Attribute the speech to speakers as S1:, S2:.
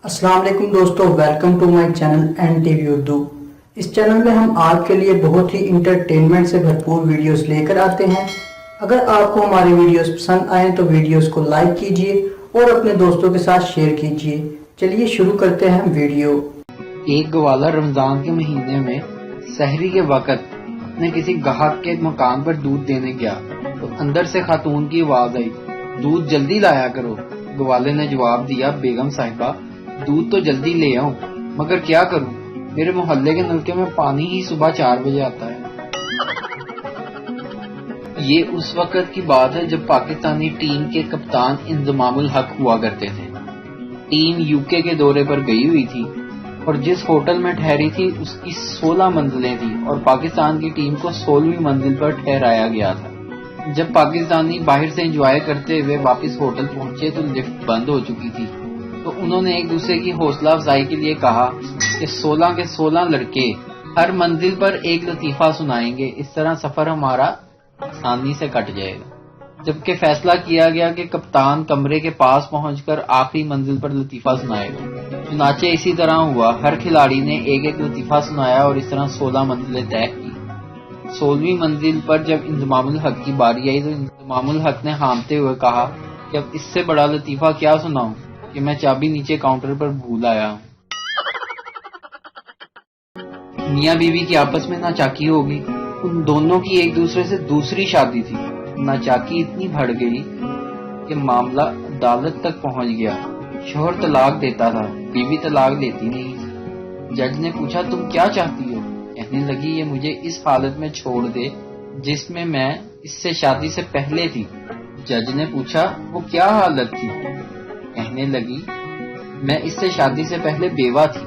S1: السلام علیکم دوستو، welcome to my channel N T V Urdu. اس چینل میں ہم آپ کے لیے بہت ہی انٹرٹینمنٹ سے بھرپور ویڈیوز لے کر آتے ہیں۔ اگر آپ کو ہماری ویڈیوز پسند آئیں تو ویڈیوز کو لائک کیجئے اور اپنے دوستوں کے ساتھ شیئر کیجئے۔ چلیے شروع کرتے ہیں ویڈیو۔
S2: ایک گوالا رمضان کے مہینے میں سحری کے وقت اپنے کسی گاہک کے مکان پر دودھ دینے گیا تو اندر سے خاتون کی آواز آئی، دودھ جلدی لایا کرو۔ گوالے نے جواب دیا، بیگم صاحبہ دودھ تو جلدی لے آؤں، مگر کیا کروں، میرے محلے کے نلکے میں پانی ہی صبح 4 بجے آتا ہے۔ یہ اس وقت کی بات ہے جب پاکستانی ٹیم کے کپتان انضمام الحق ہوا کرتے تھے۔ ٹیم UK کے دورے پر گئی ہوئی تھی اور جس ہوٹل میں ٹھہری تھی اس کی 16 منزلیں تھیں اور پاکستان کی ٹیم کو 16ویں منزل پر ٹھہرایا گیا تھا۔ جب پاکستانی باہر سے انجوائے کرتے ہوئے واپس ہوٹل پہنچے تو لفٹ بند ہو چکی تھی، تو انہوں نے ایک دوسرے کی حوصلہ افزائی کے لیے کہا کہ 16 کے 16 لڑکے ہر منزل پر ایک لطیفہ سنائیں گے، اس طرح سفر ہمارا آسانی سے کٹ جائے گا۔ جبکہ فیصلہ کیا گیا کہ کپتان کمرے کے پاس پہنچ کر آخری منزل پر لطیفہ سنائے گا۔ چنانچہ اسی طرح ہوا، ہر کھلاڑی نے ایک ایک لطیفہ سنایا اور اس طرح 16 منزلیں طے کی۔ 16ویں منزل پر جب انضمام الحق کی باری آئی تو انضمام الحق نے ہامتے ہوئے کہا کہ اب اس سے بڑا لطیفہ کیا سناؤں کہ میں چابی نیچے کاؤنٹر پر بھول آیا ہوں۔ میاں بیوی کی آپس میں ناچاکی ہو گئی۔ ان دونوں کی ایک دوسرے سے دوسری شادی تھی۔ ناچاکی اتنی بڑھ گئی کہ معاملہ عدالت تک پہنچ گیا۔ شوہر طلاق دیتا تھا، بیوی طلاق لیتی نہیں۔ جج نے پوچھا، تم کیا چاہتی ہو؟ کہنے لگی، یہ مجھے اس حالت میں چھوڑ دے جس میں اس سے شادی سے پہلے تھی۔ جج نے پوچھا، وہ کیا حالت تھی؟ کہنے لگی، میں اس سے شادی سے پہلے بیوہ تھی۔